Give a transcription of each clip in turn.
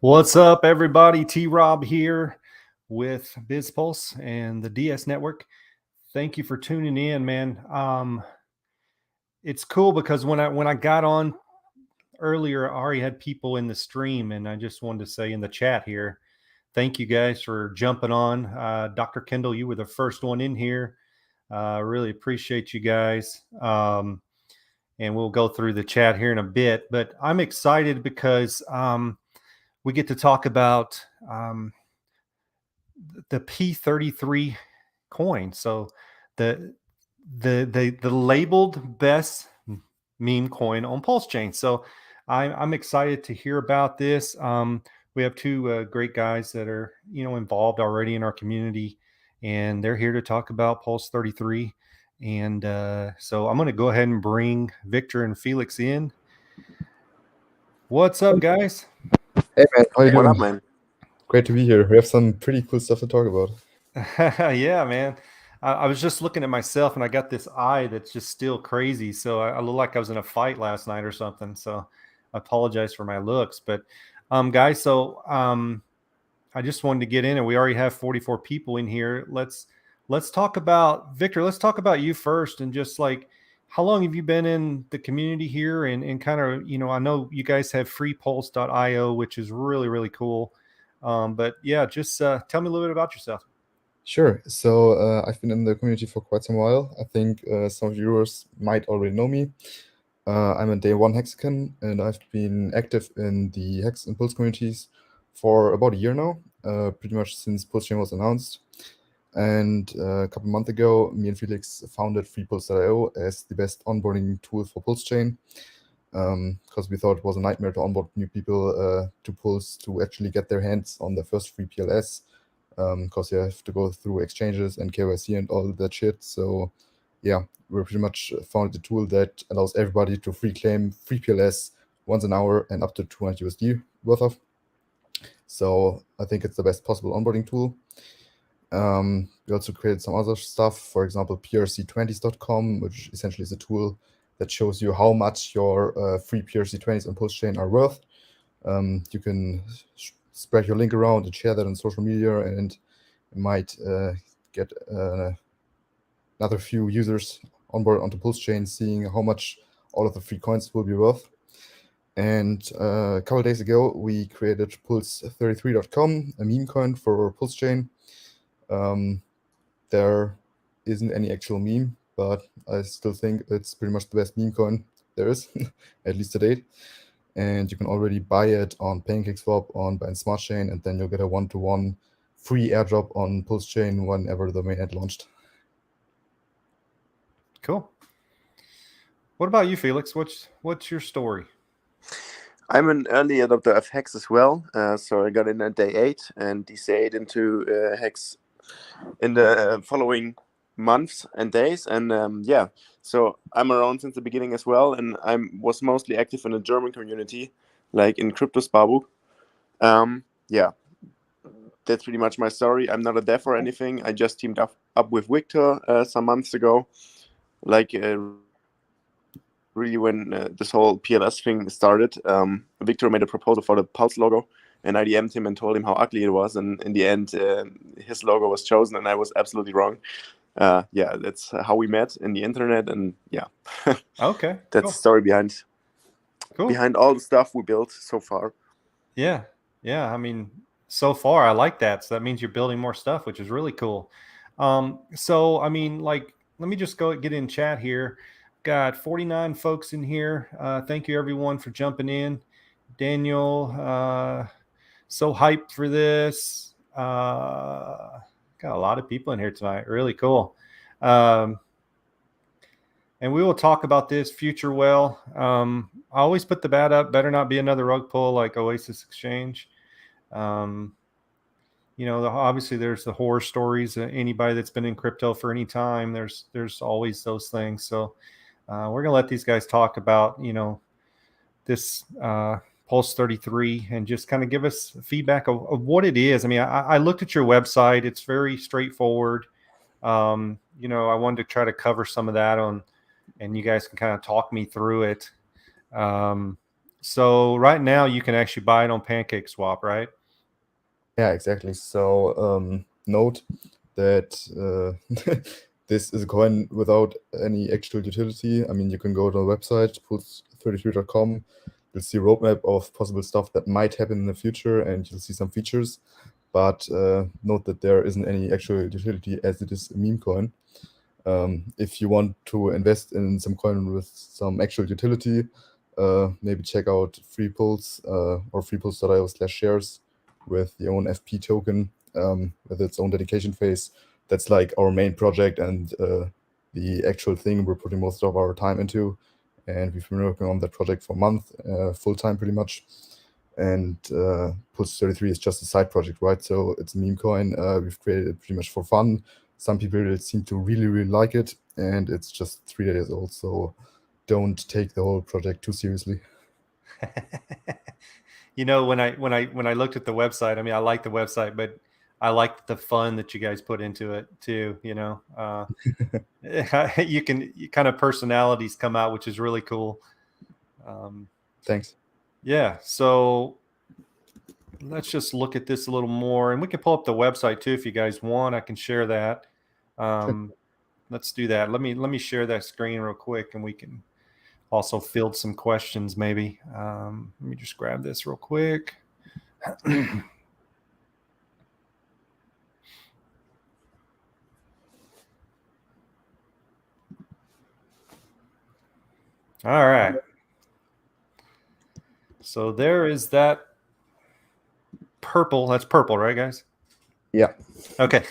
What's up, everybody? T-Rob here with BizPulse and the DS Network. Thank you for tuning in, man. It's cool because when I got on earlier, I already had people in the stream, and I just wanted to say in the chat here, thank you guys for jumping on. Dr. Kendall, you were the first one in here. Really appreciate you guys. And we'll go through the chat here in a bit, but I'm excited because we get to talk about the P33 coin. So the labeled best meme coin on Pulsechain. So I'm excited to hear about this. We have two great guys that are involved already in our community, and they're here to talk about Pulse 33. And so I'm going to go ahead and bring Victor and Felix in. What's up, guys? Hey man, how you doing? What up, man? Great to be here. We have some pretty cool stuff to talk about. Yeah, man. I was just looking at myself, and I got this eye that's just still crazy. So I look like I was in a fight last night or something. So I apologize for my looks. But guys, so I just wanted to get in, and we already have 44 people in here. Let's talk about Victor. Let's talk about you first, and just like, how long have you been in the community here? And kind of, I know you guys have freepulse.io, which is really, really cool. But yeah, just tell me a little bit about yourself. Sure. So I've been in the community for quite some while. I think some of your viewers might already know me. I'm a day one Hexagon, and I've been active in the Hex and Pulse communities for about a year now, pretty much since Pulsechain was announced. And a couple months ago, me and Felix founded freepulse.io as the best onboarding tool for Pulsechain, because we thought it was a nightmare to onboard new people to Pulse to actually get their hands on their first free PLS, because you have to go through exchanges and KYC and all that shit. So yeah, we're pretty much founded a tool that allows everybody to free claim free PLS once an hour and up to 200 USD worth of. So I think it's the best possible onboarding tool. We also created some other stuff, for example, PRC20s.com, which essentially is a tool that shows you how much your free PRC20s on Pulsechain are worth. You can spread your link around and share that on social media, and you might get another few users on board onto Pulsechain, seeing how much all of the free coins will be worth. And a couple of days ago, we created Pulse33.com, a meme coin for Pulsechain. There isn't any actual meme, but I still think it's pretty much the best meme coin there is, at least to date. And you can already buy it on Pancake Swap on Binance Smart Chain, and then you'll get a one-to-one free airdrop on Pulsechain whenever the mainnet launched. Cool. What about you, Felix? What's your story? I'm an early adopter of Hex as well. So I got in at day 8 and DCA'd into Hex in the following months and days. And yeah, so I'm around since the beginning as well. And I was mostly active in the German community, like in Crypto Sparbook. Yeah, that's pretty much my story. I'm not a dev or anything. I just teamed up with Victor some months ago. Like really when this whole PLS thing started, Victor made a proposal for the Pulse logo, and I DM'd him and told him how ugly it was, and in the end his logo was chosen, and I was absolutely wrong. Yeah, that's how we met in the internet, and yeah. Okay, that's cool. the story behind all the stuff we built so far. Yeah, I mean, so far I like that. So that means you're building more stuff, which is really cool. So I mean, like, let me just go get in chat here. Got 49 folks in here. Thank you everyone for jumping in. Daniel, so hyped for this. Got a lot of people in here tonight. Really cool. And we will talk about this future well. I always put the bat up. Better not be another rug pull like Oasis Exchange. Obviously there's the horror stories. Anybody that's been in crypto for any time, there's always those things. So we're gonna let these guys talk about this Pulse 33 and just kind of give us feedback of what it is. I mean, I looked at your website. It's very straightforward. I wanted to try to cover some of that and you guys can kind of talk me through it. So right now you can actually buy it on Pancake Swap, right? Yeah, exactly. So note that this is a coin without any actual utility. I mean, you can go to the website, Puls33.com. You'll see a roadmap of possible stuff that might happen in the future, and you'll see some features. But note that there isn't any actual utility, as it is a meme coin. If you want to invest in some coin with some actual utility, maybe check out Free Pulse or freepulse.io/shares with the own FP token with its own dedication phase. That's like our main project and the actual thing we're putting most of our time into. And we've been working on that project for a month, full time pretty much. And Pulse33 is just a side project, right? So it's a meme coin. We've created it pretty much for fun. Some people seem to really, really like it, and it's just 3 days old. So don't take the whole project too seriously. You know, when I looked at the website, I mean, I like the website, but I like the fun that you guys put into it too. You know, you kind of personalities come out, which is really cool. Thanks. Yeah. So let's just look at this a little more, and we can pull up the website too if you guys want. I can share that. Let's do that. Let me share that screen real quick, and we can also field some questions maybe. Let me just grab this real quick. All right. So there is that purple. That's purple, right, guys? Yeah. Okay.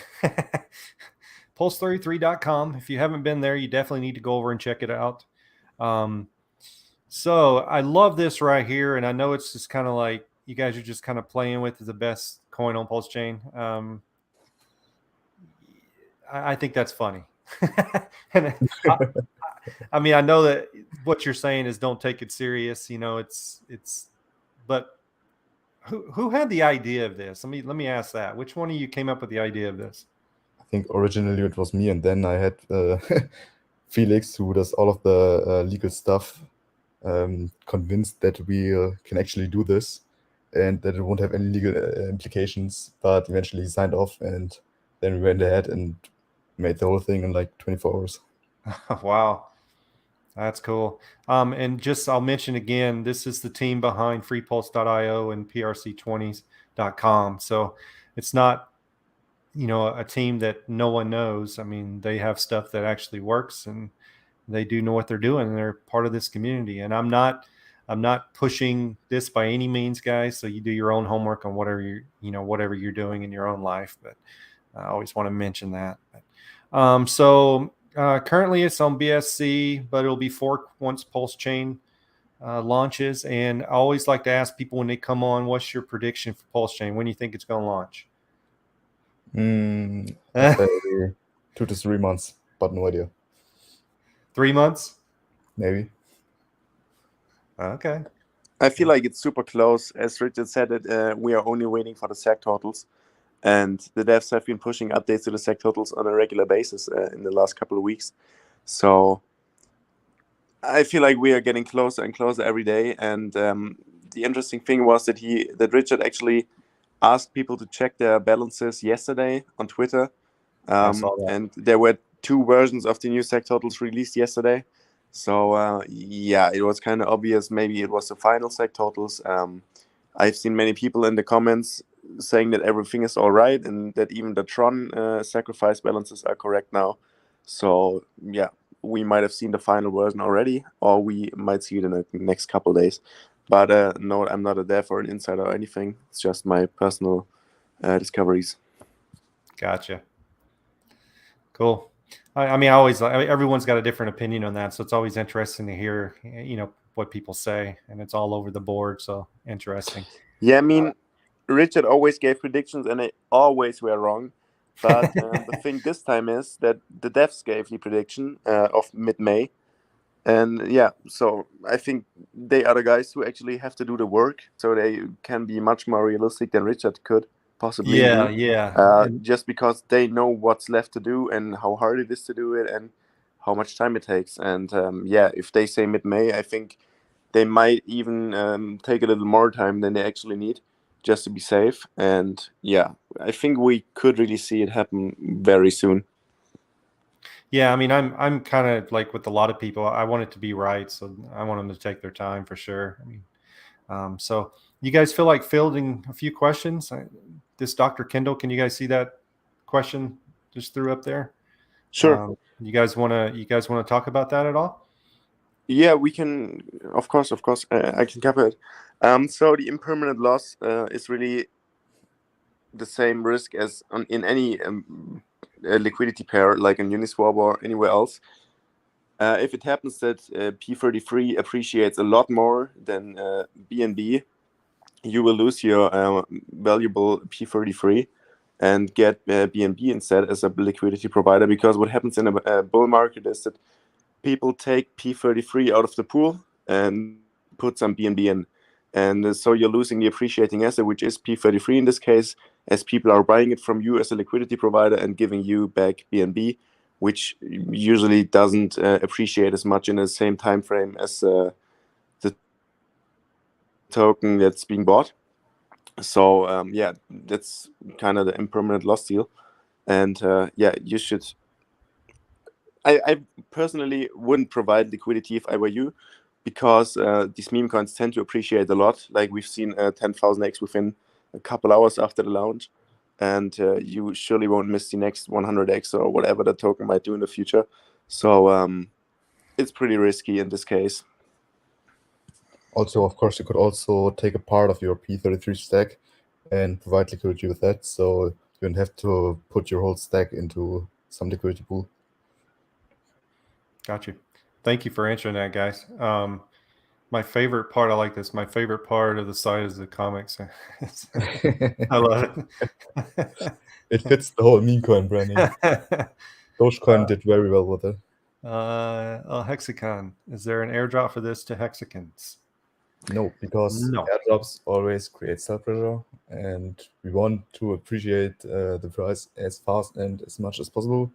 Pulse33.com. If you haven't been there, you definitely need to go over and check it out. So I love this right here. And I know it's just kind of like you guys are just kind of playing with the best coin on Pulsechain. I think that's funny. And I mean, I know that what you're saying is don't take it serious. You know, but who had the idea of this? Let me ask that. Which one of you came up with the idea of this? I think originally it was me, and then I had Felix, who does all of the legal stuff, convinced that we can actually do this and that it won't have any legal implications. But eventually he signed off, and then we went ahead and made the whole thing in like 24 hours. Wow. That's cool. And just I'll mention again, this is the team behind freepulse.io and prc20s.com. So it's not, you know, a team that no one knows. I mean, they have stuff that actually works and they do know what they're doing, and they're part of this community. And I'm not pushing this by any means, guys. So you do your own homework on whatever whatever you're doing in your own life. But I always want to mention that. Currently it's on BSC, but it'll be forked once Pulsechain launches. And I always like to ask people when they come on, what's your prediction for Pulsechain? When do you think it's going to launch? I'd say 2 to 3 months, but no idea. 3 months? Maybe. Okay. I feel like it's super close. As Richard said, we are only waiting for the SEC totals. And the devs have been pushing updates to the SEC totals on a regular basis in the last couple of weeks. So I feel like we are getting closer and closer every day. And the interesting thing was that Richard actually asked people to check their balances yesterday on Twitter. I saw that. And there were 2 versions of the new SEC totals released yesterday. So yeah, it was kind of obvious. Maybe it was the final SEC totals. I've seen many people in the comments saying that everything is all right and that even the Tron sacrifice balances are correct now. So yeah, we might have seen the final version already, or we might see it in the next couple of days. But no, I'm not a dev or an insider or anything. It's just my personal discoveries. Gotcha. Cool. I mean, everyone's got a different opinion on that, so it's always interesting to hear, what people say, and it's all over the board. So interesting. Yeah, I mean, Richard always gave predictions, and they always were wrong. But the thing this time is that the devs gave the prediction of mid-May. And yeah, so I think they are the guys who actually have to do the work, so they can be much more realistic than Richard could possibly be. Yeah. Just because they know what's left to do and how hard it is to do it and how much time it takes. And yeah, if they say mid-May, I think they might even take a little more time than they actually need just to be safe. And yeah, I think we could really see it happen very soon. Yeah, I mean, I'm kind of like with a lot of people. I want it to be right, so I want them to take their time for sure. I mean, so you guys feel like fielding a few questions? This Dr. Kendall, can you guys see that question just threw up there? Sure. You guys want to talk about that at all? Yeah, we can. Of course, I can cover it. So the impermanent loss is really the same risk as in any liquidity pair, like in Uniswap or anywhere else. If it happens that P33 appreciates a lot more than BNB, you will lose your valuable P33 and get BNB instead as a liquidity provider. Because what happens in a bull market is that people take P33 out of the pool and put some BNB in. And so you're losing the appreciating asset, which is P33 in this case, as people are buying it from you as a liquidity provider and giving you back BNB, which usually doesn't appreciate as much in the same time frame as the token that's being bought. So yeah, that's kind of the impermanent loss deal. And yeah, you should. I personally wouldn't provide liquidity if I were you, because these meme coins tend to appreciate a lot. Like we've seen 10,000x within a couple hours after the launch, and you surely won't miss the next 100x or whatever the token might do in the future. So it's pretty risky in this case. Also, of course, you could also take a part of your P33 stack and provide liquidity with that, so you don't have to put your whole stack into some liquidity pool. Got you. Thank you for answering that, guys. My favorite part, I like this. My favorite part of the site is the comics. I love it. It fits the whole meme coin branding. Dogecoin did very well with it. Hexagon. Is there an airdrop for this to Hexagons? No, because No. airdrops always create sell pressure, and we want to appreciate the price as fast and as much as possible.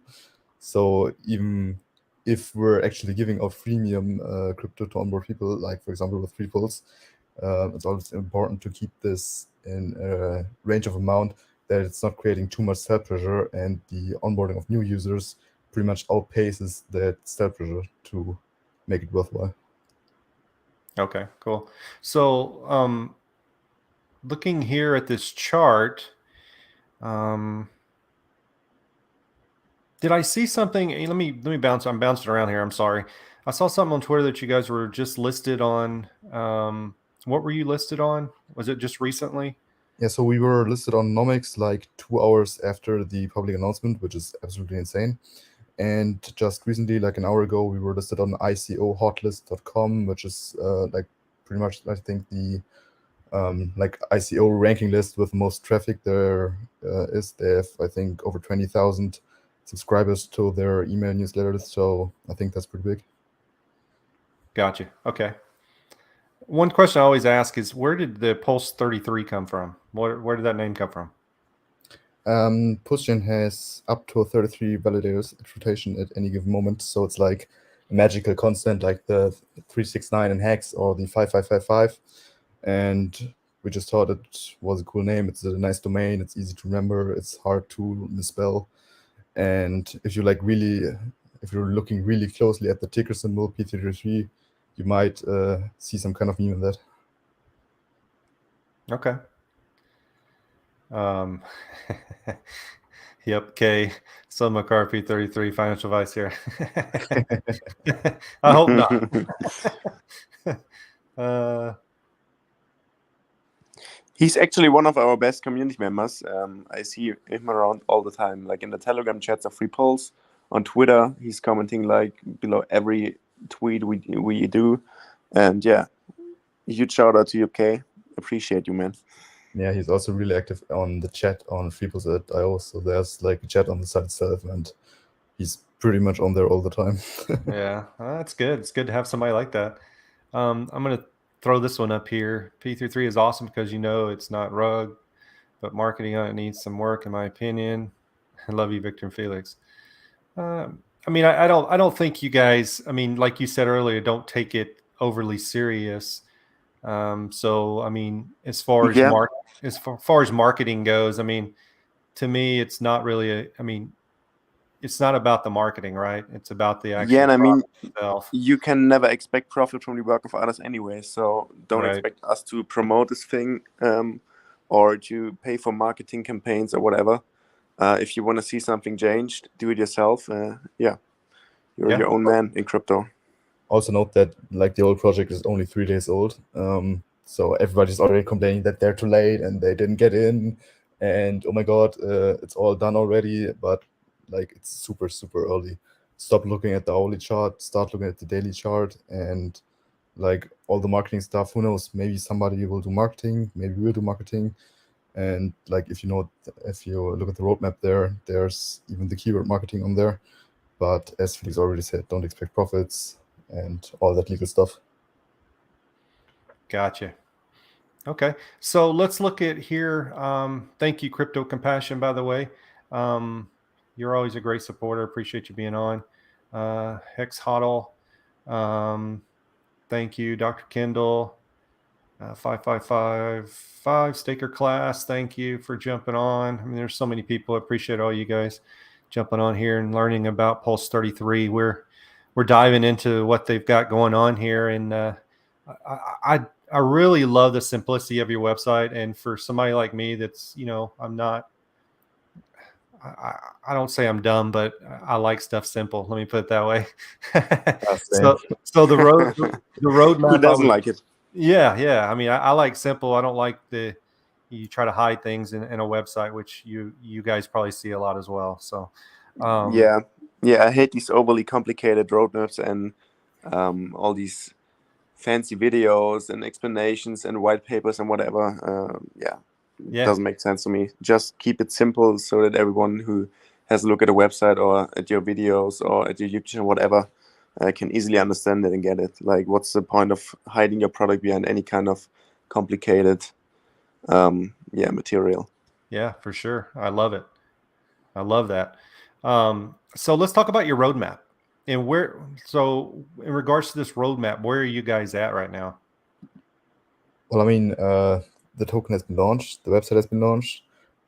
So even if we're actually giving out freemium crypto to onboard people, like for example with free pulls, it's always important to keep this in a range of amount that it's not creating too much sell pressure, and the onboarding of new users pretty much outpaces that sell pressure to make it worthwhile. Okay, cool. So looking here at this chart, did I see something? Let me bounce. I'm bouncing around here. I'm sorry. I saw something on Twitter that you guys were just listed on. What were you listed on? Was it just recently? Yeah, so we were listed on Nomics like 2 hours after the public announcement, which is absolutely insane. And just recently, like an hour ago, we were listed on ICOhotlist.com, which is like pretty much, I think, the like ICO ranking list with most traffic there is. They have, I think, over 20,000 subscribers to their email newsletters. So I think that's pretty big. Gotcha. Okay. One question I always ask is, where did the Pulse 33 come from? Where did that name come from? Pulsechain has up to 33 validators at rotation at any given moment. So it's like a magical constant, like the 369 in Hex or the 5555. And we just thought it was a cool name. It's a nice domain. It's easy to remember. It's hard to misspell. And if you're looking really closely at the ticker symbol P33, you might see some kind of meme in that. Okay. Yep. K. So McCarr, P33 Financial Advice here. I hope not. He's actually one of our best community members. I see him around all the time, like in the Telegram chats of Free Pulse. On Twitter, he's commenting like below every tweet we do. And yeah, huge shout out to you, K. Appreciate you, man. Yeah, he's also really active on the chat on freepulse.io. So there's like a chat on the site itself, and he's pretty much on there all the time. Yeah, that's good. It's good to have somebody like that. I'm going to throw this one up here. P33 is awesome because it's not rug, but marketing on it needs some work, in my opinion. I love you, Victor and Felix. I mean, I don't think you guys, I mean, like you said earlier, don't take it overly serious. So I mean, as far as Yeah. far as marketing goes, I mean, to me, it's not really it's not about the marketing, right? It's about the actual Yeah, and I mean, product itself. you can never expect profit from the work of others anyway. So don't Right. expect us to promote this thing or to pay for marketing campaigns or whatever. If you want to see something changed, do it yourself. Yeah, you're Yeah. your own man in crypto. Also note that like the old project is only 3 days old. So everybody's already complaining that they're too late and they didn't get in. And oh my God, it's all done already. But like it's super, super early. Stop looking at the hourly chart, start looking at the daily chart, and like all the marketing stuff. Who knows? Maybe somebody will do marketing, maybe we'll do marketing. And like if you look at the roadmap there's even the keyword marketing on there. But as Felix already said, don't expect profits and all that legal stuff. Gotcha. Okay, so let's look at here. Thank you, Crypto Compassion, by the way. You're always a great supporter. Appreciate you being on. Hex Hoddle. Thank you, Dr. Kendall. 5555 Staker Class. Thank you for jumping on. I mean, there's so many people. I appreciate all you guys jumping on here and learning about Pulse 33. We're diving into what they've got going on here, and I really love the simplicity of your website. And for somebody like me, that's I'm not. I don't say I'm dumb, but I like stuff simple. Let me put it that way. So the roadmap. Who doesn't like it? Yeah. I mean, I like simple. I don't like you try to hide things in a website, which you guys probably see a lot as well. So yeah, I hate these overly complicated roadmaps and all these fancy videos and explanations and white papers and whatever. Yeah. Doesn't make sense to me. Just keep it simple so that everyone who has a look at a website or at your videos or at your YouTube channel, whatever, can easily understand it and get it. Like, what's the point of hiding your product behind any kind of complicated material? Yeah, for sure. I love it. I love that. So let's talk about your roadmap and so in regards to this roadmap, where are you guys at right now? Well, I mean, the token has been launched, the website has been launched,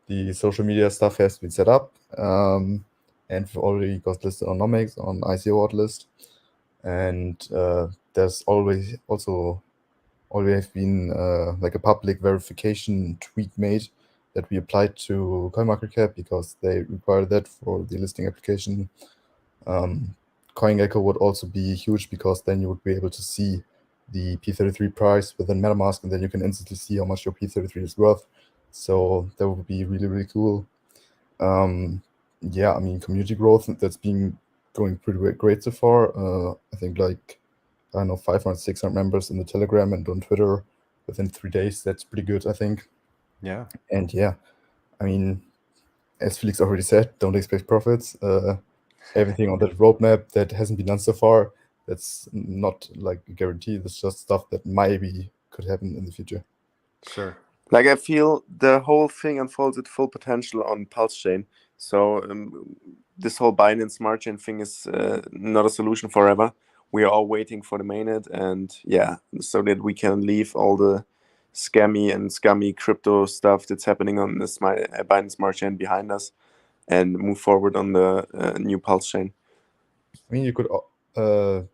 the social media stuff has been set up, and we've already got listed on Nomics, on ICO hot list, and there's always been like a public verification tweak made that we applied to CoinMarketCap because they require that for the listing application. CoinGecko would also be huge because then you would be able to see the P33 price within MetaMask, and then you can instantly see how much your P33 is worth. So that would be really, really cool. Yeah, I mean, community growth, that's been going pretty great so far. I think like, I don't know, 500, 600 members in the Telegram and on Twitter within 3 days. That's pretty good, I think. Yeah. And yeah, I mean, as Felix already said, don't expect profits. Everything on that roadmap that hasn't been done so far, that's not like a guarantee. That's just stuff that maybe could happen in the future. Sure. Like, I feel the whole thing unfolds at full potential on Pulsechain. So this whole Binance Smart Chain thing is not a solution forever. We are all waiting for the mainnet, and so that we can leave all the scummy crypto stuff that's happening on this Binance Smart Chain behind us and move forward on the new Pulsechain. I mean, you could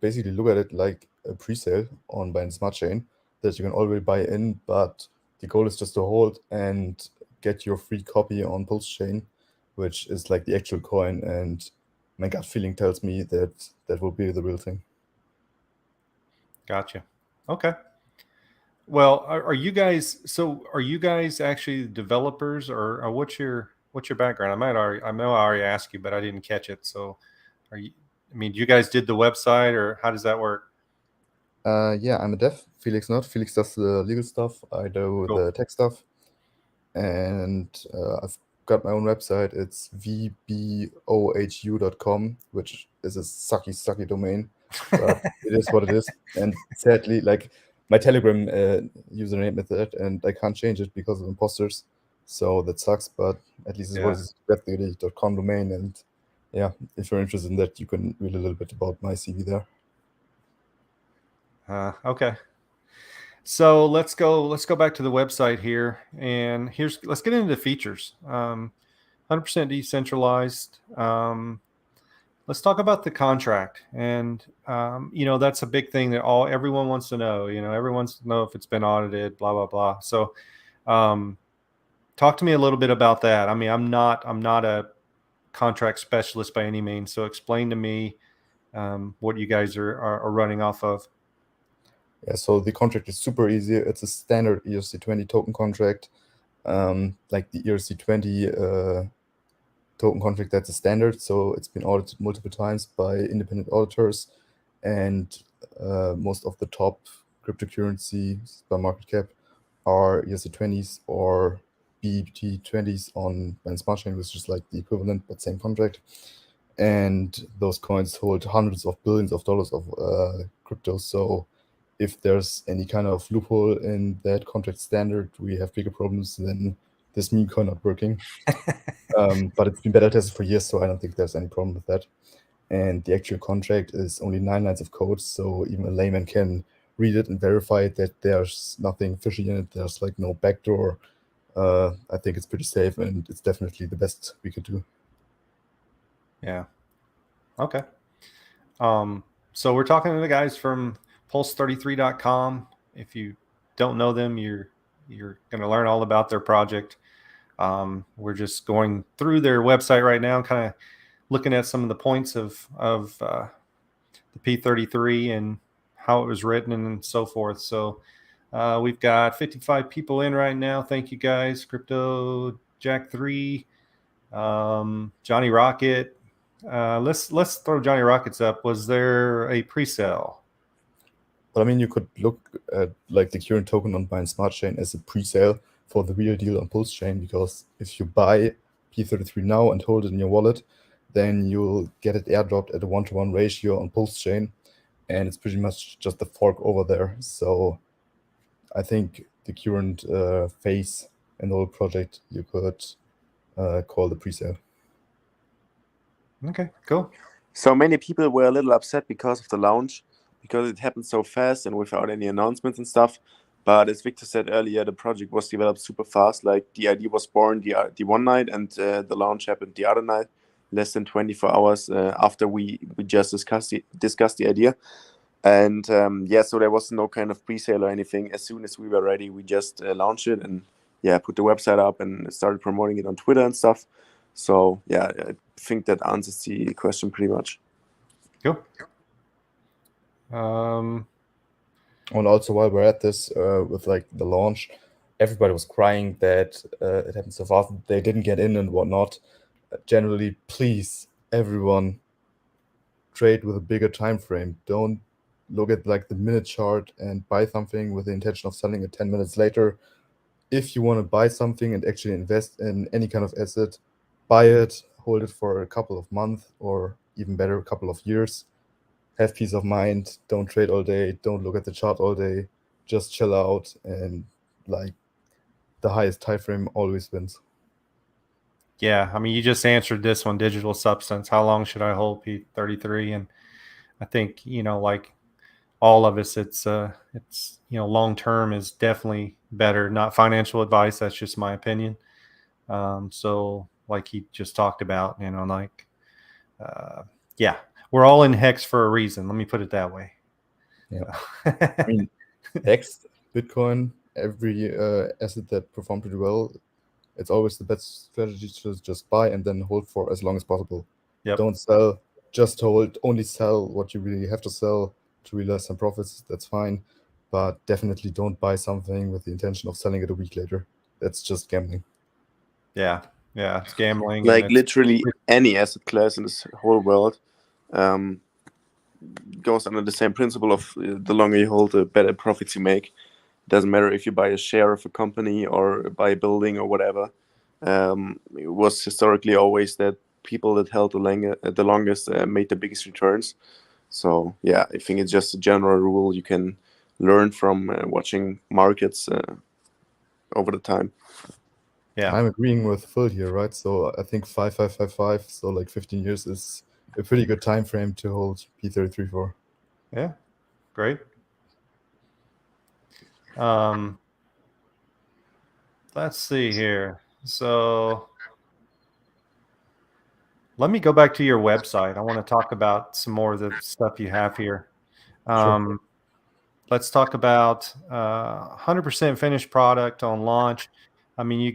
basically look at it like a pre-sale on Binance Smart Chain that you can already buy in, but the goal is just to hold and get your free copy on Pulsechain, which is like the actual coin. And my gut feeling tells me that that will be the real thing. Gotcha. Okay. Well, are you guys actually developers, or what's your background? I know I already asked you, but I didn't catch it. So do you guys did the website, or how does that work? Yeah, I'm a dev. Felix not. Felix does the legal stuff. I do Cool. the tech stuff. And I've got my own website. It's vbohu.com, which is a sucky domain, but it is what it is. And sadly, like, my Telegram username is that, and I can't change it because of imposters. So that sucks, but at least it's what it is, web.com domain. And yeah, if you're interested in that, you can read a little bit about my CV there. Okay. So let's go back to the website here, and let's get into the features. 100% decentralized. Let's talk about the contract, and that's a big thing that everyone wants to know. Everyone wants to know if it's been audited, blah blah blah. So, talk to me a little bit about that. I mean, I'm not a contract specialist by any means, so explain to me what you guys are running off of. Yeah, so the contract is super easy. It's a standard ERC20 token contract, like the ERC20 token contract. That's a standard, so it's been audited multiple times by independent auditors, and most of the top cryptocurrencies by market cap are ERC20s or BT20s on Pulsechain, which is like the equivalent but same contract. And those coins hold hundreds of billions of dollars of crypto. So if there's any kind of loophole in that contract standard, we have bigger problems than this meme coin not working. But it's been beta tested for years, so I don't think there's any problem with that. And the actual contract is only 9 lines of code, so even a layman can read it and verify that there's nothing fishy in it. There's like no backdoor. I think it's pretty safe, and it's definitely the best we could do. Yeah. Okay. So we're talking to the guys from Pulse33.com. If you don't know them, you're going to learn all about their project. We're just going through their website right now, kind of looking at some of the points of the P33 and how it was written and so forth. So we've got 55 people in right now. Thank you guys. Crypto Jack 3, Johnny Rocket. Let's throw Johnny Rockets up. Was there a pre-sale? But I mean, you could look at like the current token on Binance Smart Chain as a pre-sale for the real deal on Pulsechain, because if you buy P33 now and hold it in your wallet, then you'll get it airdropped at a 1-to-1 ratio on Pulsechain, and it's pretty much just a fork over there. So I think the current phase in the whole project you could call the pre-sale. Okay, cool. So many people were a little upset because of the launch, because it happened so fast and without any announcements and stuff. But as Victor said earlier, the project was developed super fast. Like the idea was born the one night, and the launch happened the other night, less than 24 hours after we just discussed the idea. And so there was no kind of pre-sale or anything. As soon as we were ready, we just launched it and put the website up and started promoting it on Twitter and stuff. So I think that answers the question pretty much. Cool. And also, while we're at this, with like the launch, everybody was crying that it happened so fast. They didn't get in and whatnot. Generally, please, everyone, trade with a bigger time frame. Don't look at like the minute chart and buy something with the intention of selling it 10 minutes later. If you want to buy something and actually invest in any kind of asset, buy it, hold it for a couple of months, or even better, a couple of years. Have peace of mind. Don't trade all day. Don't look at the chart all day. Just chill out, and like the highest time frame always wins. Yeah, I mean, you just answered this one, digital substance. How long should I hold P33? And I think, like all of us, it's long term is definitely better. Not financial advice. That's just my opinion. So like he just talked about, we're all in Hex for a reason. Let me put it that way. Yeah. I mean, Hex, Bitcoin, every asset that performed pretty well, it's always the best strategy to just buy and then hold for as long as possible. Yep. Don't sell, just hold. Only sell what you really have to sell to realize some profits. That's fine. But definitely don't buy something with the intention of selling it a week later. That's just gambling. Yeah, it's gambling. Like and literally any asset class in this whole world goes under the same principle of the longer you hold, the better profits you make. Doesn't matter if you buy a share of a company or buy a building or whatever. It was historically always that people that held the longest made the biggest returns. So I think it's just a general rule you can learn from watching markets over the time. Yeah, I'm agreeing with Phil here, right? So I think 5, so like 15 years is a pretty good time frame to hold P33 for. Yeah, great. Let's see here. So let me go back to your website. I want to talk about some more of the stuff you have here. Sure. Let's talk about 100% finished product on launch. I mean, you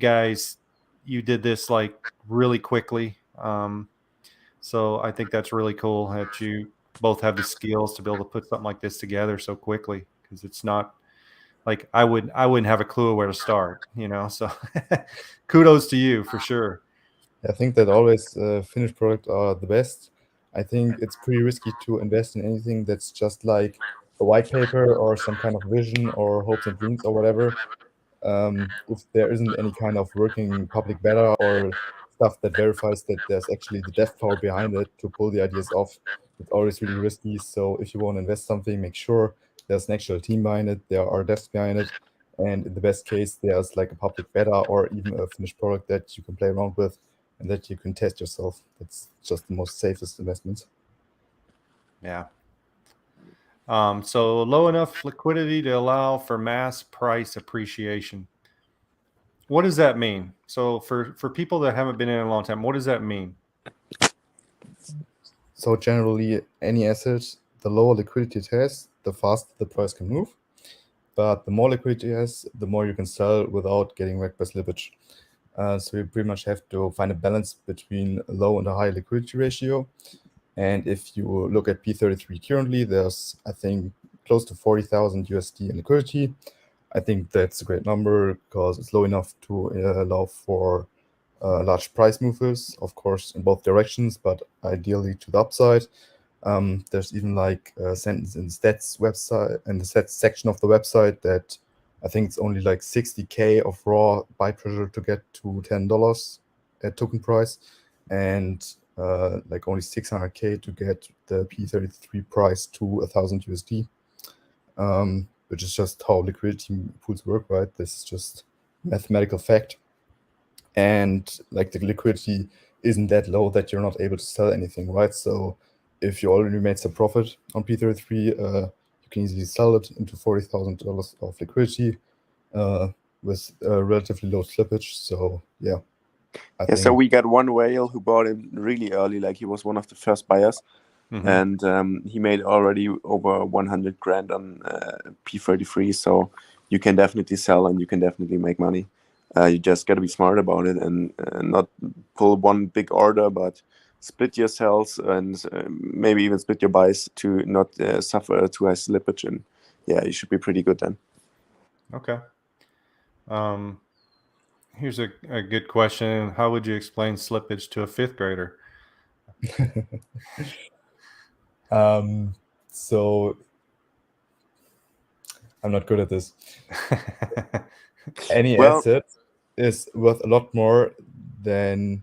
did this like really quickly. So I think that's really cool that you both have the skills to be able to put something like this together so quickly, because it's not like I wouldn't have a clue where to start, So kudos to you for sure. I think that always finished products are the best. I think it's pretty risky to invest in anything that's just like a white paper or some kind of vision or hopes and dreams or whatever. If there isn't any kind of working public beta or stuff that verifies that there's actually the dev power behind it to pull the ideas off, it's always really risky. So if you want to invest something, make sure there's an actual team behind it, there are devs behind it, and in the best case, there's like a public beta or even a finished product that you can play around with and that you can test yourself. That's just the most safest investment. Yeah. So low enough liquidity to allow for mass price appreciation. What does that mean? So for people that haven't been in a long time, what does that mean? So generally, any asset, the lower liquidity it has, the faster the price can move. But the more liquidity it has, the more you can sell without getting wrecked by slippage. So you pretty much have to find a balance between a low and a high liquidity ratio. And if you look at P33 currently, there's, I think, close to 40,000 USD in liquidity. I think that's a great number because it's low enough to allow for large price movers, of course, in both directions, but ideally to the upside. There's even like a sentence in the stats website and the stats section of the website that I think it's only like 60K of raw buy pressure to get to $10 at token price, and like only 600K to get the P33 price to 1,000 USD, which is just how liquidity pools work, right? This is just mathematical fact. And like the liquidity isn't that low that you're not able to sell anything, right? So if you already made some profit on P33, you can easily sell it into $40,000 of liquidity with relatively low slippage. So yeah, I think. So we got one whale who bought it really early, like he was one of the first buyers, and he made already over 100 grand on P33. So you can definitely sell and you can definitely make money. You just got to be smart about it and not pull one big order, but split your sells and maybe even split your buys to not suffer too high slippage. And yeah, you should be pretty good then. Okay. Here's a good question. How would you explain slippage to a fifth grader? So I'm not good at this. Any asset is worth a lot more than.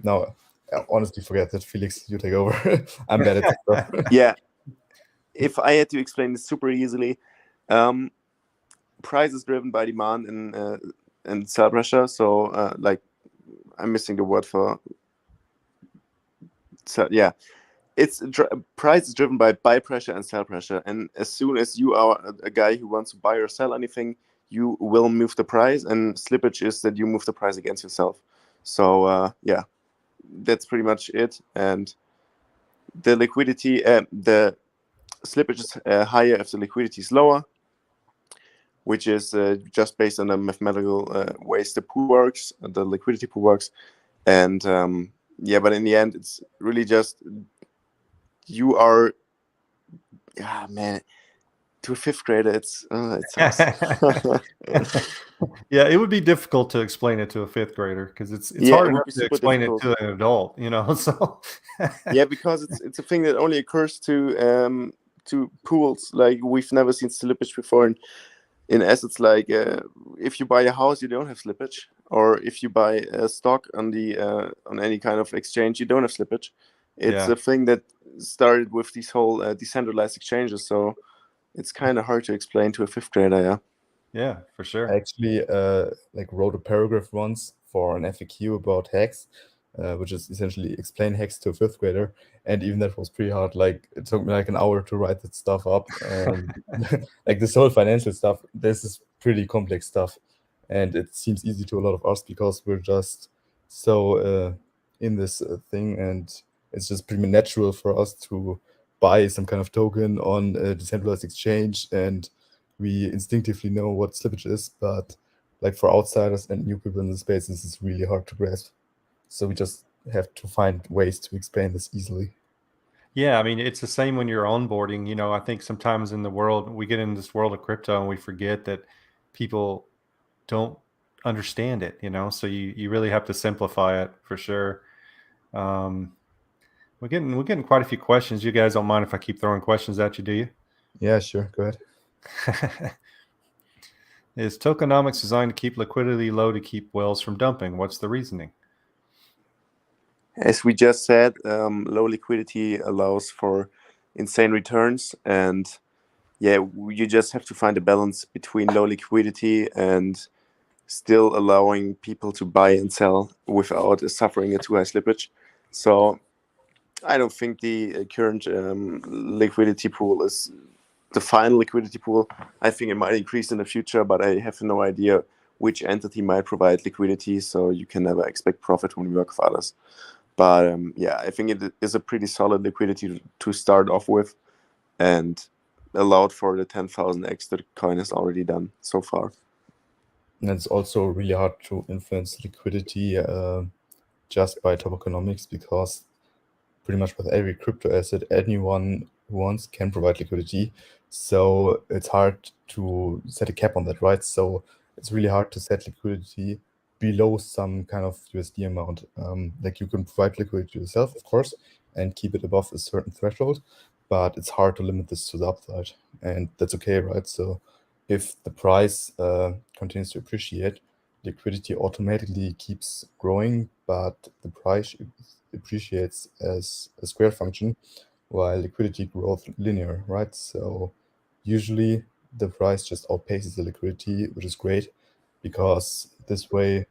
No, I honestly forget that. Felix, you take over. I'm bad at stuff. Yeah. If I had to explain this super easily, price is driven by demand and sell pressure. So like I'm missing the word for. So yeah, it's price is driven by buy pressure and sell pressure. And as soon as you are a guy who wants to buy or sell anything, you will move the price. And slippage is that you move the price against yourself. So yeah, that's pretty much it. And the liquidity, the slippage is higher if the liquidity is lower, which is just based on the mathematical ways the pool works, the liquidity pool works. And yeah, but in the end, it's really just you are, man, to a fifth grader, it's awesome. Yeah, it would be difficult to explain it to a fifth grader because it's Yeah, hard it would enough be to super explain difficult. it to an adult, So Yeah, because it's a thing that only occurs to pools. Like we've never seen slippage before in assets. Like if you buy a house, you don't have slippage, or if you buy a stock on the on any kind of exchange, you don't have slippage. It's Yeah. a thing that started with these whole decentralized exchanges. So it's kind of hard to explain to a fifth grader. Yeah. Yeah, for sure. I actually like wrote a paragraph once for an FAQ about hacks, which is essentially explain hex to a fifth grader. And even that was pretty hard. Like it took me like an hour to write that stuff up. Like this whole financial stuff, this is pretty complex stuff. And it seems easy to a lot of us because we're just so in this thing, and it's just pretty natural for us to buy some kind of token on a decentralized exchange, and we instinctively know what slippage is. But like for outsiders and new people in the space, this is really hard to grasp. So we just have to find ways to explain this easily. Yeah, I mean, it's the same when you're onboarding. I think sometimes in the world, we get in this world of crypto and we forget that people don't understand it, so you really have to simplify it for sure. We're getting quite a few questions. You guys don't mind if I keep throwing questions at you, do you? Yeah, sure. Go ahead. Is tokenomics designed to keep liquidity low to keep whales from dumping? What's the reasoning? As we just said, low liquidity allows for insane returns, and yeah, you just have to find a balance between low liquidity and still allowing people to buy and sell without suffering a too high slippage. So I don't think the current liquidity pool is the final liquidity pool. I think it might increase in the future, but I have no idea which entity might provide liquidity, so you can never expect profit when you work for others. But yeah, I think it is a pretty solid liquidity to start off with, and allowed for the 10,000x that coin has already done so far. And it's also really hard to influence liquidity just by tokenomics, because pretty much with every crypto asset, anyone who wants can provide liquidity. So it's hard to set a cap on that, right? So it's really hard to set liquidity below some kind of USD amount. Like you can provide liquidity yourself, of course, and keep it above a certain threshold, but it's hard to limit this to the upside, and that's okay, right? So if the price continues to appreciate, liquidity automatically keeps growing, but the price appreciates as a square function, while liquidity growth linear, right? So usually the price just outpaces the liquidity, which is great, because this way,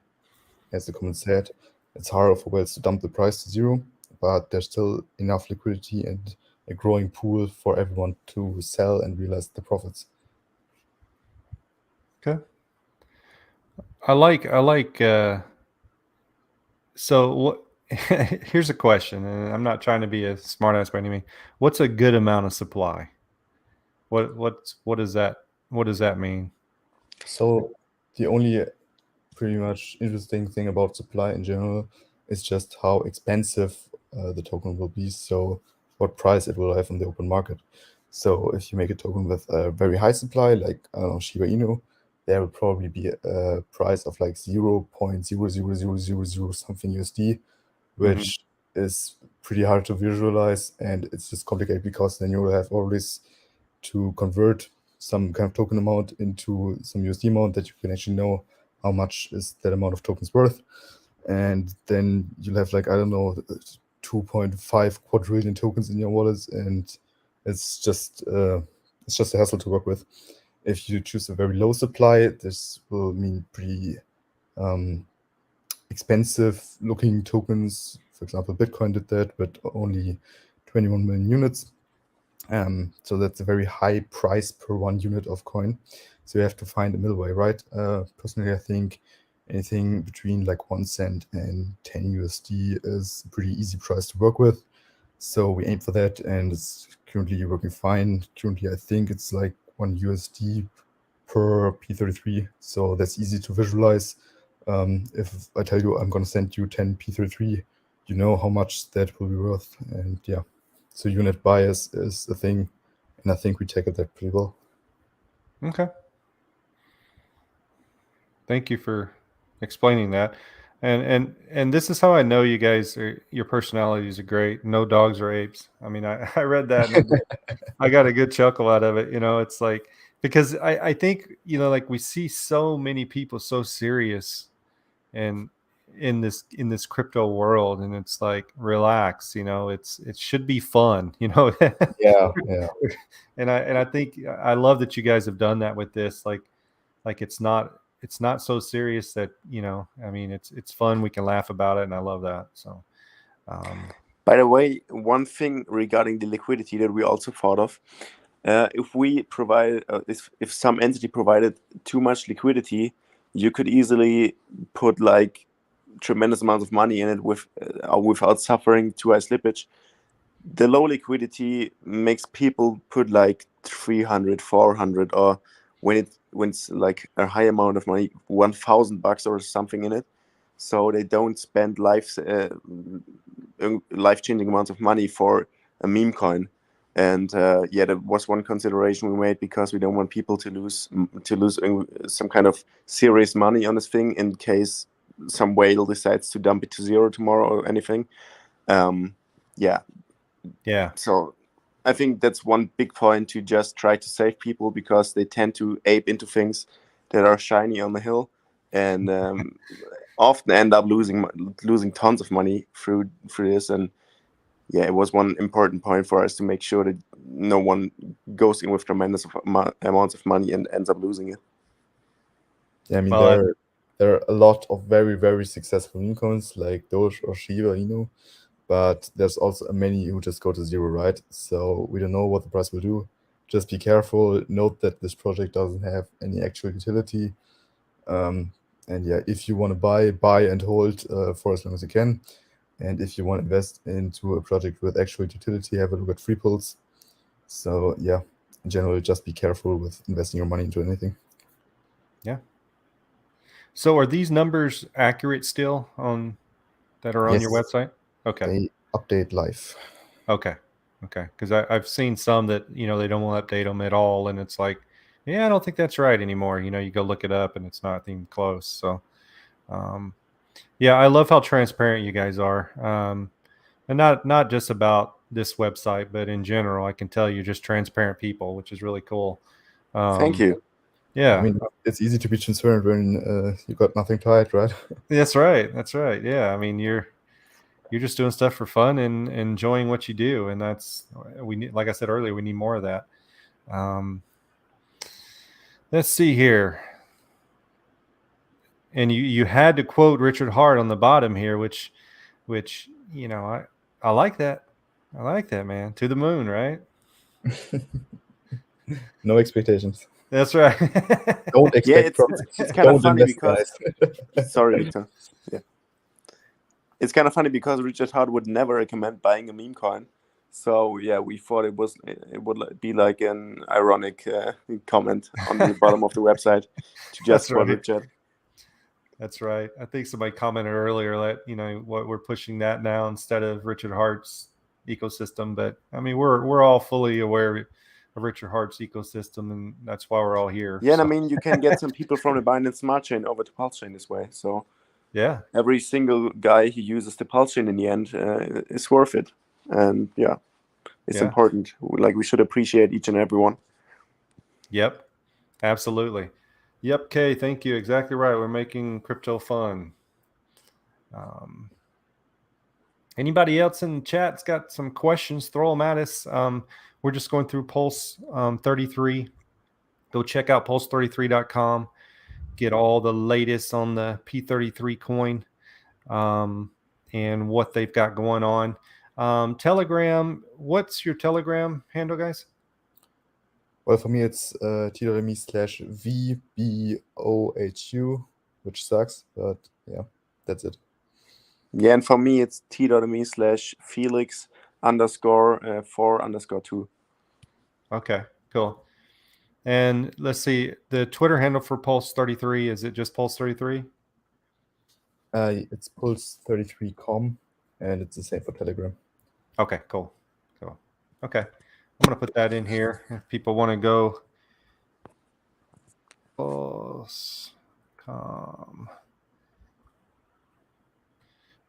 as the comment said, it's harder for whales to dump the price to zero, but there's still enough liquidity and a growing pool for everyone to sell and realize the profits. Okay. I like so what here's a question, and I'm not trying to be a smart ass by any means. What's a good amount of supply? What does that mean? So the only pretty much interesting thing about supply in general is just how expensive the token will be, so what price it will have on the open market. So if you make a token with a very high supply, like I don't know, Shiba Inu, there will probably be a price of like 0.00000 something USD, which is pretty hard to visualize, and it's just complicated because then you will have always to convert some kind of token amount into some USD amount that you can actually know how much is that amount of tokens worth. And then you'll have like, I don't know, 2.5 quadrillion tokens in your wallets, and it's just a hassle to work with. If you choose a very low supply, this will mean pretty expensive looking tokens. For example, Bitcoin did that, but only 21 million units. So that's a very high price per 1 unit of coin. So you have to find a middle way, right? Personally, I think anything between like 1 cent and 10 USD is a pretty easy price to work with. So we aim for that, and it's currently working fine. Currently, I think it's like 1 USD per P33. So that's easy to visualize. If I tell you I'm going to send you 10 P33, you know how much that will be worth. And yeah, so unit bias is a thing, and I think we tackled that pretty well. Okay. Thank you for explaining that. And this is how I know you guys your personalities are great. No dogs or apes. I mean, I read that and I got a good chuckle out of it. It's like, because I think, like we see so many people so serious and in this crypto world, and it's like, relax, it should be fun, Yeah. And I think I love that you guys have done that with this. Like it's not it's not so serious that, you know, I mean, it's fun. We can laugh about it, and I love that. So, By the way, one thing regarding the liquidity that we also thought of, if we provide, if some entity provided too much liquidity, you could easily put like tremendous amounts of money in it without suffering too high slippage. The low liquidity makes people put like 300, 400, or when it's like a high amount of money, $1,000 or something in it, so they don't spend life-changing amounts of money for a meme coin. And yeah, that was one consideration we made, because we don't want people to lose some kind of serious money on this thing in case some whale decides to dump it to zero tomorrow or anything. Yeah. So I think that's one big point, to just try to save people, because they tend to ape into things that are shiny on the hill, and often end up losing tons of money through this. And yeah, it was one important point for us to make sure that no one goes in with tremendous amounts of money and ends up losing it. Yeah, I mean, there are a lot of very, very successful meme coins like Doge or Shiba, but there's also many who just go to zero, right? So we don't know what the price will do. Just be careful. Note that this project doesn't have any actual utility. And yeah, if you want to buy and hold for as long as you can. And if you want to invest into a project with actual utility, have a look at free pulls. So yeah, in general, just be careful with investing your money into anything. Yeah. So are these numbers accurate still that are on your website? Okay. They update live. Okay. Because I've seen some that, you know, they don't want to update them at all, and it's like, yeah, I don't think that's right anymore. You know, you go look it up, and it's not even close. So, yeah, I love how transparent you guys are, and not just about this website, but in general. I can tell you're just transparent people, which is really cool. Thank you. Yeah, I mean, it's easy to be transparent when you got nothing to hide, right? That's right. Yeah, I mean, you're just doing stuff for fun and enjoying what you do, and we need, like I said earlier, we need more of that. Let's see here. And you had to quote Richard Hart on the bottom here, which you know, I like that. I like that, man. To the moon, right? No expectations. That's right. Don't expect. It's kind of funny because sorry, Victor. Yeah, it's kind of funny because Richard Hart would never recommend buying a meme coin. So yeah, we thought it would be like an ironic comment on the bottom of the website to just quote Richard. That's right. I think somebody commented earlier that, you know, what we're pushing that now instead of Richard Hart's ecosystem. But I mean, we're all fully aware of Richard Hart's ecosystem, and that's why we're all here. Yeah, so. And I mean, you can get some people from the Binance Smart Chain over to Pulsechain this way. So yeah, every single guy who uses the Pulsechain in the end is worth it. And yeah, it's important. Like, we should appreciate each and every one. Yep, absolutely. Yep, Kay, thank you. Exactly right. We're making crypto fun. Anybody else in the chat's got some questions? Throw them at us. We're just going through Pulse 33. Go check out pulse33.com. Get all the latest on the P33 coin and what they've got going on. Telegram, what's your Telegram handle, guys? Well, for me, it's t.me/VBOHU, which sucks, but yeah, that's it. Yeah, and for me, it's t.me/Felix_4_2. Okay, cool. And let's see, the Twitter handle for Pulse33, is it just Pulse33? It's Pulse33.com, and it's the same for Telegram. Okay, cool. Okay, I'm going to put that in here if people want to go. Pulse.com.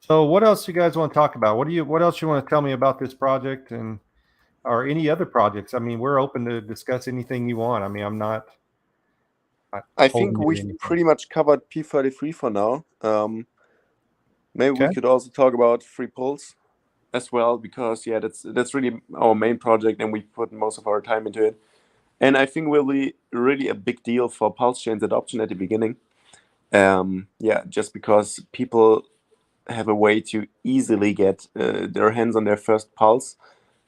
So what else you guys want to talk about? What else you want to tell me about this project or any other projects? I mean, we're open to discuss anything you want. I mean, I think we've pretty much covered P33 for now. Maybe we could also talk about Free Pulse as well, because yeah, that's really our main project, and we put most of our time into it. And I think will be really a big deal for Pulsechain's adoption at the beginning. Just because people have a way to easily get their hands on their first Pulse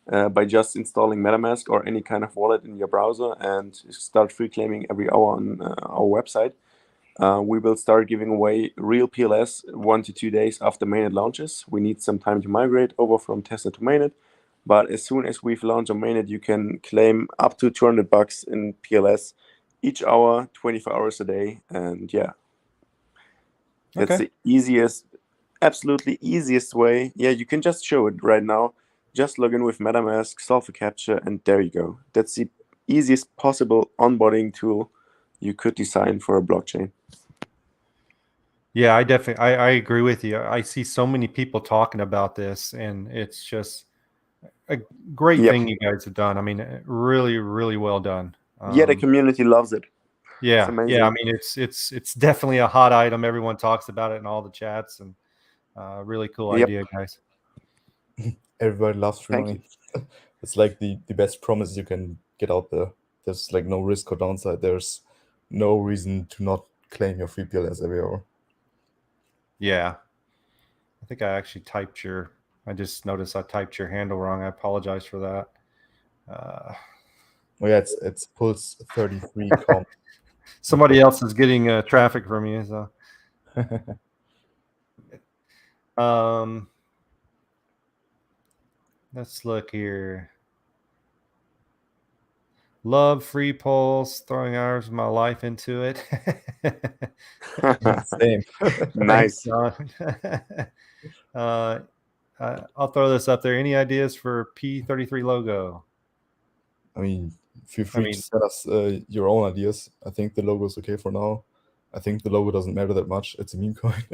by just installing MetaMask or any kind of wallet in your browser and start free claiming every hour on our website. We will start giving away real PLS 1 to 2 days after mainnet launches. We need some time to migrate over from testnet to mainnet, but as soon as we've launched on mainnet, you can claim up to $200 in PLS each hour, 24 hours a day, and that's the easiest, absolutely easiest way. Yeah, you can just show it right now. Just log in with MetaMask, solve a captcha, and there you go. That's the easiest possible onboarding tool you could design for a blockchain. Yeah, I agree with you. I see so many people talking about this, and it's just a great thing you guys have done. I mean, really, really well done. The community loves it. Yeah, I mean, it's definitely a hot item. Everyone talks about it in all the chats, and really cool idea, guys. Everybody loves free money. It's like the best promise you can get out there. There's like no risk or downside. There's no reason to not claim your free PLS every hour. Yeah, I think I actually typed your. I just noticed I typed your handle wrong. I apologize for that. Oh yeah, it's Pulse33 Coin. Somebody else is getting traffic from you, so. Let's look here. Love free Pulse, throwing hours of my life into it. Same. Nice. I'll throw this up there. Any ideas for P33 logo? I mean, feel free to send us your own ideas. I think the logo is okay for now. I think the logo doesn't matter that much. It's a meme coin.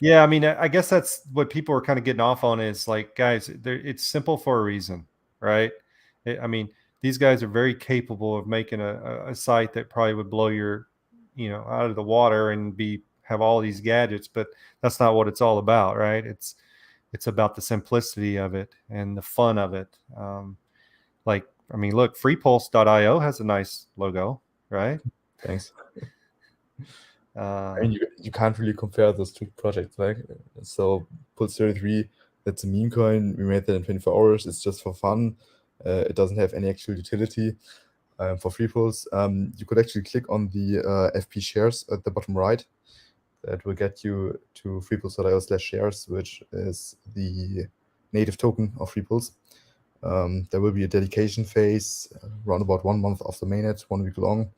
Yeah, I mean, I guess that's what people are kind of getting off on is like, guys, it's simple for a reason, right? I mean, these guys are very capable of making a site that probably would blow your, out of the water and have all these gadgets, but that's not what it's all about, right? It's about the simplicity of it and the fun of it. I mean, look, freepulse.io has a nice logo, right? Thanks. I mean, you can't really compare those two projects, like so. Pulse33, that's a meme coin. We made that in 24 hours. It's just for fun. It doesn't have any actual utility. For free Pulse, you could actually click on the FP shares at the bottom right. That will get you to freepulse.io/shares, which is the native token of free Pulse. There will be a dedication phase around about 1 month after mainnet, 1 week long.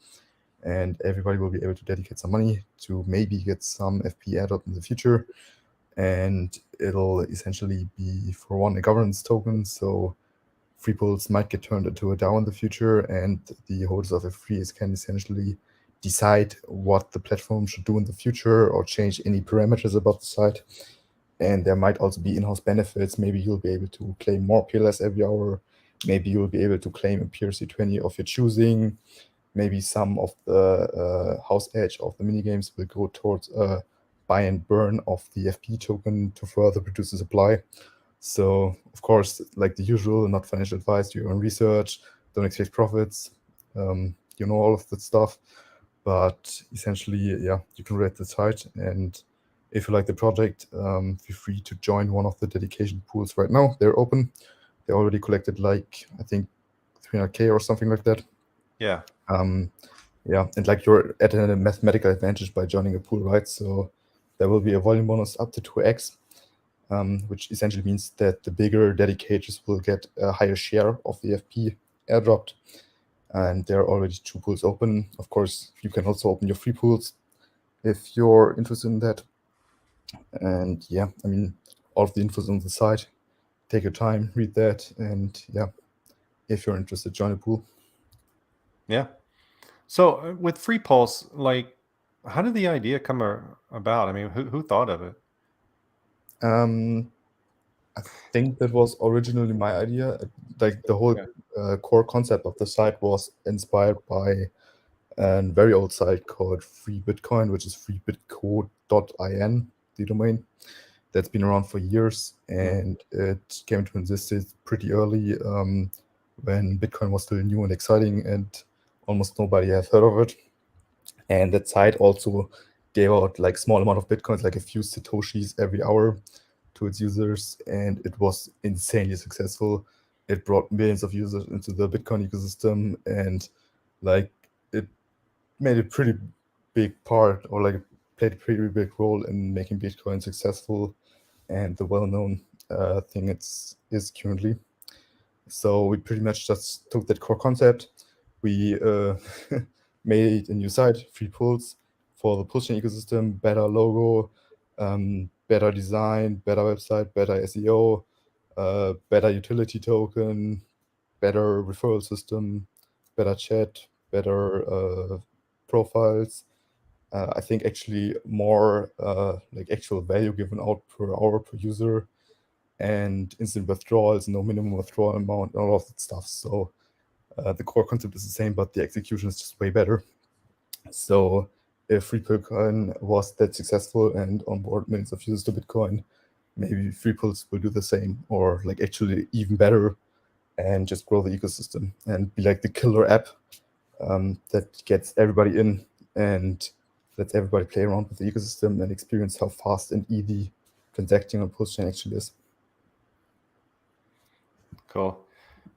And everybody will be able to dedicate some money to maybe get some FP airdrop in the future. And it'll essentially be, for one, a governance token. So free Pulse might get turned into a DAO in the future, and the holders of F3s can essentially decide what the platform should do in the future or change any parameters about the site. And there might also be in-house benefits. Maybe you'll be able to claim more PLS every hour. Maybe you'll be able to claim a PRC20 of your choosing. Maybe some of the house edge of the minigames will go towards buy and burn of the FP token to further produce the supply. So, of course, like the usual, not financial advice, do your own research, don't expect profits, all of that stuff. But essentially, yeah, you can rate the site. And if you like the project, feel free to join one of the dedication pools right now. They're open. They already collected like, I think, 300K or something like that. Yeah. Yeah, and like you're at a mathematical advantage by joining a pool, right? So there will be a volume bonus up to 2x, which essentially means that the bigger dedicators will get a higher share of the FP airdropped. And there are already 2 pools open. Of course, you can also open your free pools if you're interested in that. And yeah, I mean, all of the info is on the site. Take your time, read that, and yeah, if you're interested, join a pool. Yeah. So with free Pulse, like, how did the idea come about? I mean, who thought of it? I think that was originally my idea. Like the whole core concept of the site was inspired by a very old site called Free Bitcoin, which is freebitco.in, the domain. That's been around for years, and it came to existence pretty early when Bitcoin was still new and exciting, and almost nobody had heard of it. And that site also gave out like small amount of Bitcoins, like a few Satoshis every hour to its users, and it was insanely successful. It brought millions of users into the Bitcoin ecosystem, and like it made a pretty big part, or like played a pretty big role in making Bitcoin successful and the well-known thing is currently. So we pretty much just took that core concept. We made a new site, free Pulse, for the Pulsechain ecosystem, better logo, better design, better website, better SEO, better utility token, better referral system, better chat, better profiles. I think actually more like actual value given out per hour per user, and instant withdrawals, no minimum withdrawal amount, all of that stuff. So the core concept is the same, but the execution is just way better. So if free Bitcoin was that successful and onboard millions of users to Bitcoin, maybe free Pulse will do the same, or like actually even better, and just grow the ecosystem and be like the killer app that gets everybody in and lets everybody play around with the ecosystem and experience how fast and easy transacting on Pulsechain actually is. Cool.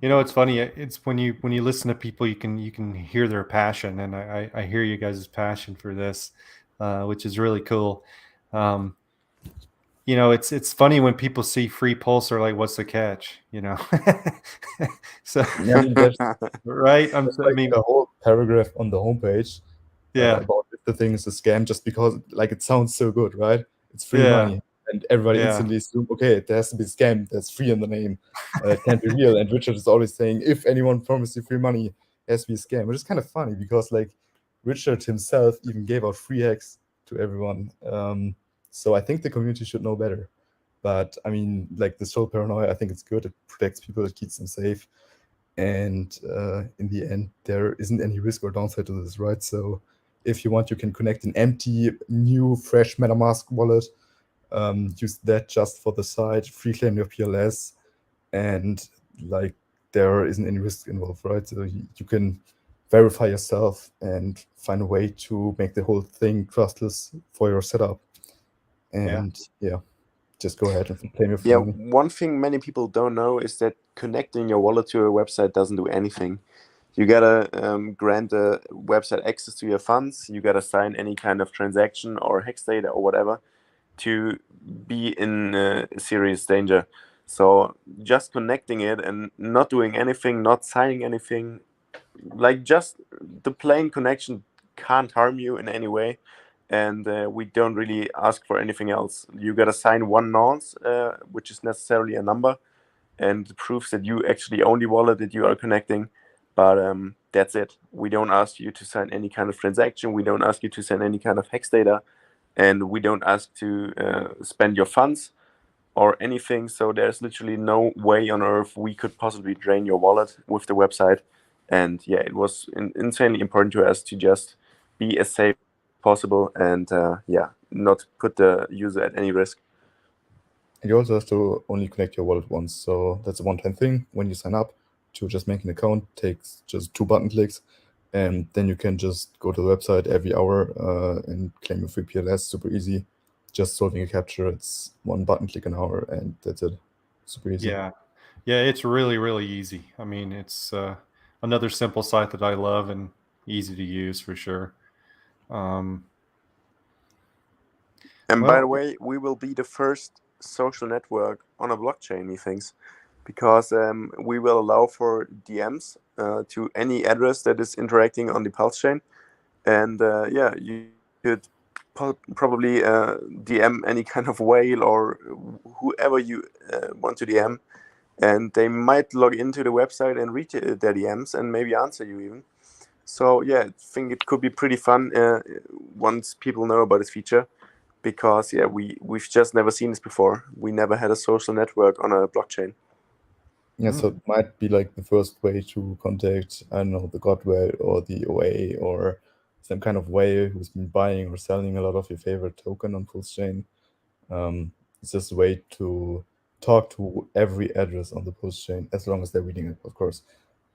You know, it's funny. It's when you listen to people, you can hear their passion, and I hear you guys' passion for this, which is really cool. You know, it's funny when people see free pulse, are like, "What's the catch?" You know. So I mean, there's right. I like mean, a whole paragraph on the homepage yeah, about if the thing is a scam, just because like it sounds so good, right? It's free yeah, money, and everybody yeah, instantly assume, okay, it has to be a scam. There's free in the name. It can't be real. And Richard is always saying, if anyone promised you free money, it has to be a scam, which is kind of funny because like Richard himself even gave out free hacks to everyone. So I think the community should know better. But I mean, like this whole paranoia, I think it's good. It protects people, it keeps them safe. And in the end, there isn't any risk or downside to this, right? So if you want, you can connect an empty, new, fresh MetaMask wallet, use that just for the site, free claim your PLS, and like there isn't any risk involved, right? So you can verify yourself and find a way to make the whole thing trustless for your setup. And yeah, just go ahead and claim your free Yeah, money. one thing many people don't know is that connecting your wallet to a website doesn't do anything. You gotta grant the website access to your funds. You gotta sign any kind of transaction or hex data or whatever to be in serious danger. So just connecting it and not doing anything, not signing anything, like just the plain connection can't harm you in any way. And we don't really ask for anything else. You gotta sign one nonce, which is necessarily a number, and proves that you actually own the wallet that you are connecting. But that's it. We don't ask you to sign any kind of transaction. We don't ask you to send any kind of hex data, and we don't ask to spend your funds or anything. So there's literally no way on earth we could possibly drain your wallet with the website. And yeah, it was insanely important to us to just be as safe as possible and yeah, not put the user at any risk. And you also have to only connect your wallet once. So that's a one-time thing. When you sign up to just make an account, takes just 2 button clicks. And then you can just go to the website every hour and claim your free PLS. Super easy. Just solving a capture. It's 1 button click an hour, and that's it. Super easy. yeah, yeah. It's really, really easy. I mean, it's another simple site that I love and easy to use for sure. And by Well, the way, we will be the first social network on a blockchain, methinks, because we will allow for DMs to any address that is interacting on the Pulse chain. And yeah, you could probably DM any kind of whale or whoever you want to DM, and they might log into the website and read their DMs and maybe answer you even. So yeah, I think it could be pretty fun once people know about this feature, because yeah, we've just never seen this before. We never had a social network on a blockchain. Yeah, so it might be like the first way to contact, I don't know, the God whale or the OA or some kind of whale who's been buying or selling a lot of your favorite token on Pulsechain. It's just a way to talk to every address on the Pulsechain, as long as they're reading it, of course.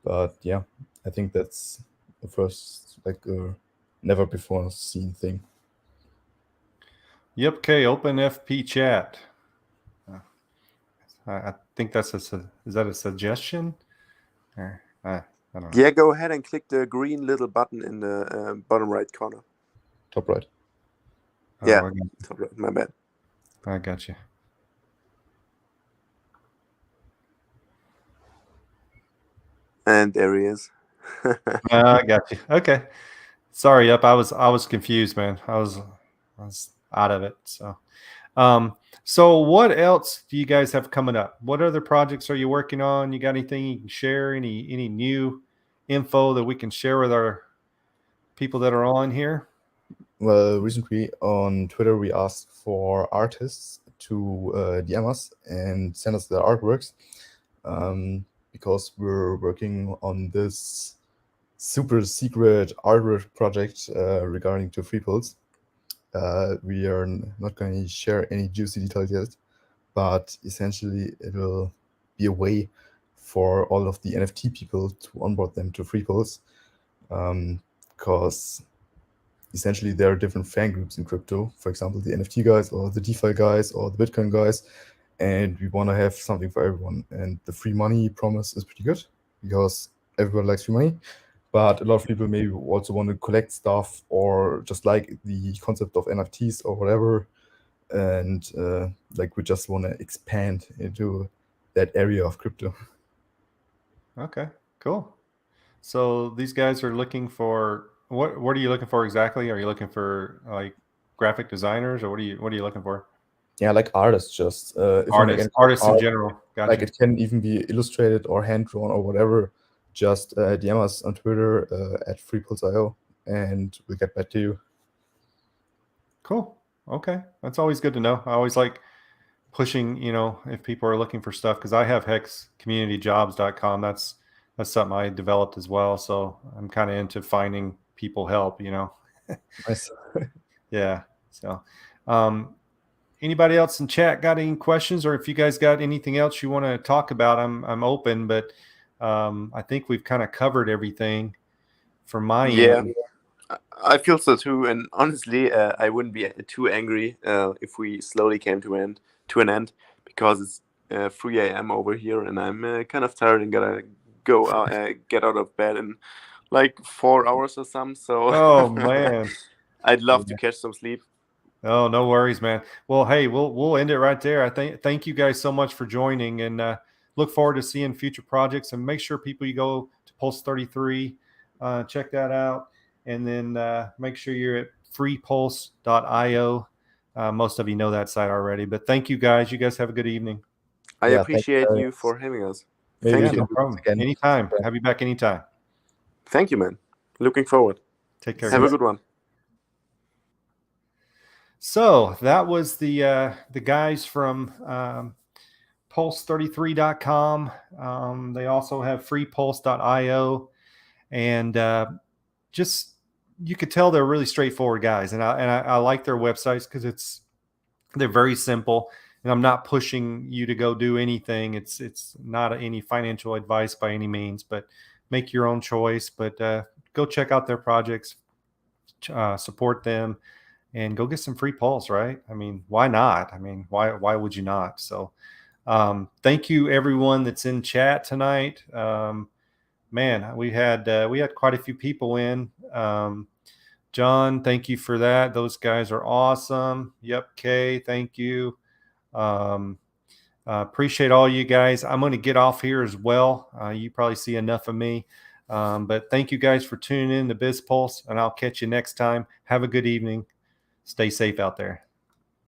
But yeah, I think that's the first like never before seen thing. Yep. Okay. Open FP chat. I think that's is that a suggestion? Or, I don't know. Yeah, go ahead and click the green little button in the bottom right corner. Top right. Oh, Yeah, top right. My bad. I got you. And there he is. I got you. Okay. Sorry. Yep. I was confused, man. I was out of it. So what else do you guys have coming up? What other projects are you working on? You got anything you can share? Any new info that we can share with our people that are on here? Well, recently on Twitter, we asked for artists to DM us and send us their artworks, because we're working on this super secret artwork project regarding to free pulls. We are not going to share any juicy details yet, but essentially it will be a way for all of the NFT people to onboard them to free pulls, because essentially there are different fan groups in crypto. For example, the NFT guys or the DeFi guys or the Bitcoin guys, and we want to have something for everyone. And the free money promise is pretty good because everyone likes free money, but a lot of people maybe also want to collect stuff or just like the concept of NFTs or whatever. And like we just want to expand into that area of crypto. Okay, cool. So these guys are looking for what are you looking for exactly? Are you looking for like graphic designers, or what are you looking for? Yeah, like artists, just if you make any Artists in art, general. Gotcha. like it can even be illustrated or hand drawn or whatever. Just DM us on Twitter at freepulse.io and we'll get back to you. Cool. Okay, that's always good to know. I always like pushing, if people are looking for stuff, because I have hexcommunityjobs.com. That's something I developed as well. So I'm kind of into finding people help. Nice. Yeah. So, anybody else in chat got any questions, or if you guys got anything else you want to talk about, I'm open. But I think we've kind of covered everything from my end. I feel so too, and honestly, I wouldn't be too angry if we slowly came to an end, because it's 3 a.m. over here, and I'm kind of tired and gotta go get out of bed in like 4 hours or something. So, Oh man. I'd love to catch some sleep. Oh, no worries, man. Well, hey, we'll end it right there. Thank you guys so much for joining, and look forward to seeing future projects. And make sure people you go to Pulse 33, check that out, and then make sure you're at freepulse.io. Most of you know that site already, but thank you guys. You guys have a good evening. I Yeah, appreciate you for having us. Maybe Thank No you. problem. again. Anytime. Have you back anytime. Thank you, man. Looking forward. Take care. Have a guys. good one. So that was the guys from Pulse33.com. They also have freepulse.io, and just you could tell they're really straightforward guys, and I like their websites because they're very simple, and I'm not pushing you to go do anything. It's not any financial advice by any means, but make your own choice. But go check out their projects, support them, and go get some free pulse, right? I mean, why not? I mean, why would you not? So thank you everyone that's in chat tonight. Man, we had quite a few people in. John, thank you for that. Those guys are awesome. Yep, Kay, thank you. Appreciate all you guys. I'm going to get off here as well. You probably see enough of me. But thank you guys for tuning in to Biz Pulse, and I'll catch you next time. Have a good evening. Stay safe out there.